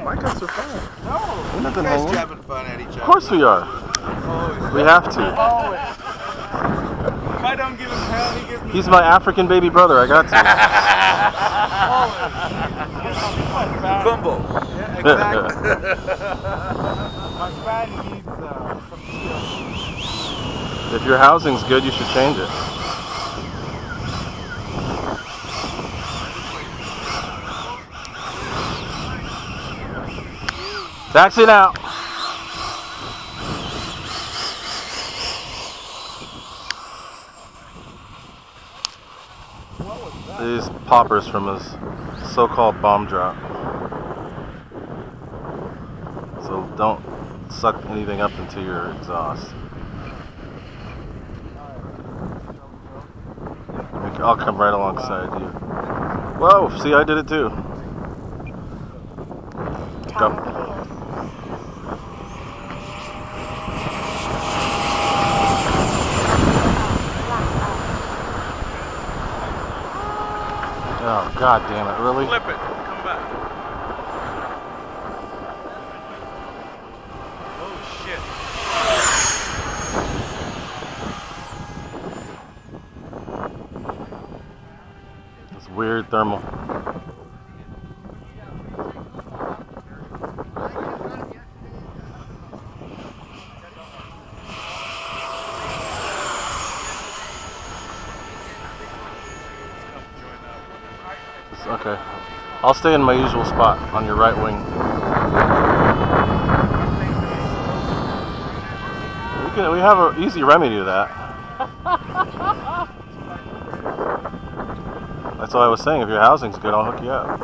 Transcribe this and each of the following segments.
My guns are fine. No. We're not You guys hanging. having fun at each other. Of course we are. Always. We have to. Always. If I don't give him hell, he gives me He's my African baby brother. I got to. Kumbo. Yeah, exactly. My fan needs some skills. If your housing's good, you should change it. Taxi now. These poppers from his so-called bomb drop. So don't suck anything up into your exhaust. I'll come right alongside you. Whoa, see, I did it too. Go. Oh, God damn it, really? Flip it. Come back. Oh, shit. It's weird thermal. Okay. I'll stay in my usual spot on your right wing. We have an easy remedy to that. That's what I was saying. If your housing's good, I'll hook you up.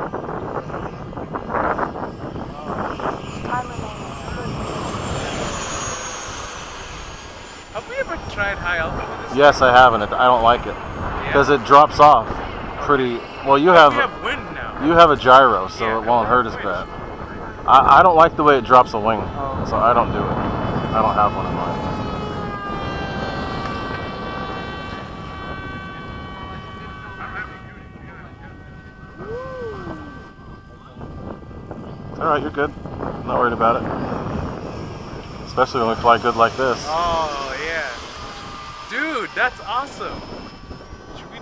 Have we ever tried high altitude with this? Yes, I have, and I don't like it because it drops off pretty. Well, you We have have wind now. you have a gyro, so Yeah, it won't hurt as wind. bad. I don't like the way it drops a wing, so I don't do it. I don't have one in mind. Alright, you're good. Not worried about it. Especially when we fly good like this. Oh, yeah. Dude, that's awesome. Should we...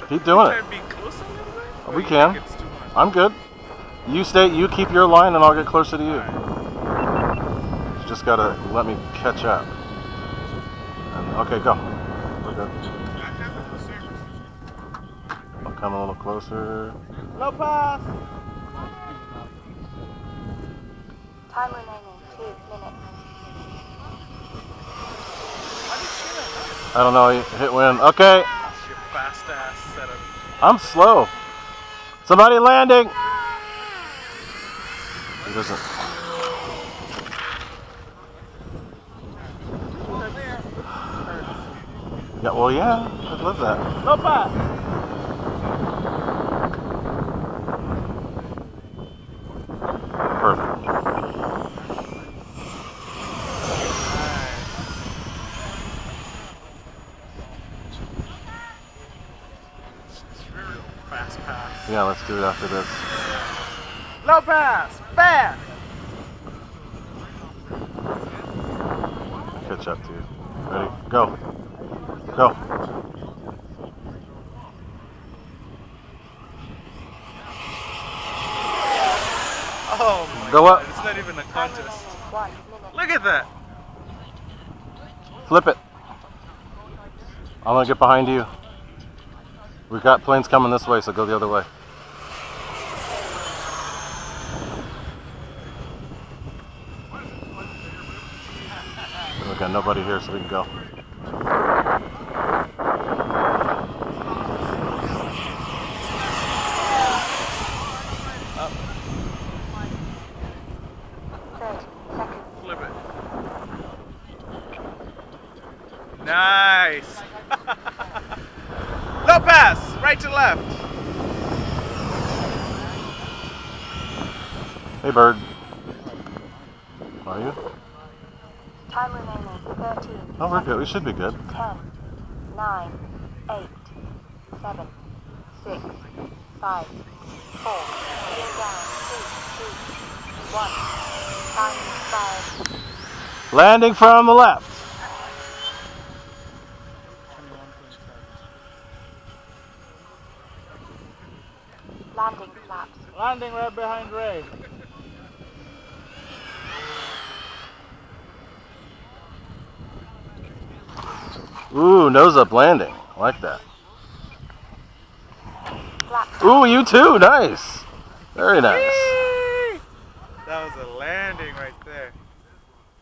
Keep doing try it. to be close a little bit? Or We you can. think it's too much? I'm good. You keep your line and I'll get closer to you. You just gotta let me catch up. And, okay, go. We're good. I'll come a little closer. Low pass. Time remaining 2 minutes. I don't know, you hit wind. Okay, That's your fast ass setup. I'm slow. Somebody landing! He doesn't. Yeah, well, yeah, I'd love that. Low pass. Perfect. Fast pass. Yeah, let's do it after this. Low pass. Fast. Catch up to you. Ready? Go. Go. Oh my Go God. up. It's not even a Time contest. remaining 1 minute. Look at that. Flip it. I'm gonna get behind you. We've got planes coming this way, so go the other way. We got nobody here, so we can go. Up. 30 seconds. Flip it. Nice. Low pass. Right to left. Hey, bird. Are you? Time remaining 13. Oh, we're good. We should be good. 10, 9, 8, 7, 6, 5, 4, 3, down, 2, 2, 1. Time expired. Landing from the left. 21.7. Landing flaps. Landing right behind Ray. Ooh, nose up landing. I like that. Flaps. Ooh, you too. Nice. Very nice. Whee! That was a landing right there.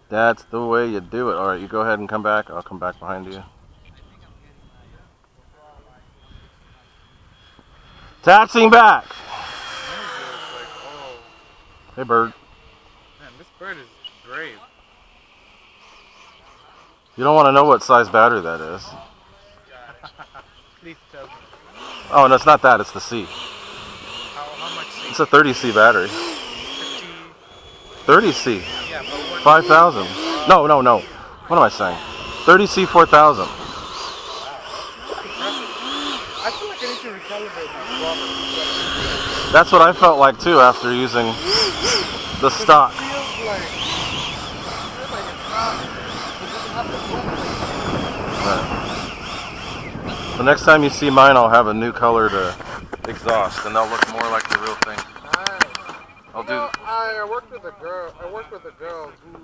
That's the way you do it. All right, you go ahead and come back. I'll come back behind you. Taxiing back. Hey, bird. Man, this bird is brave. You don't want to know what size battery that is. Please tell me. Oh, no, it's not that. It's the C. How much C? It's a 30C battery. 50. 30C. Yeah, but what? 5,000. No. What am I saying? 30C 4,000. I feel like I need to recalibrate my proper. That's what I felt like too after using the stock. Feels like it's not. It doesn't have the Right. The next time you see mine, I'll have a new colored exhaust, and they'll look more like the real thing. Nice. I'll do. I worked with a girl. Who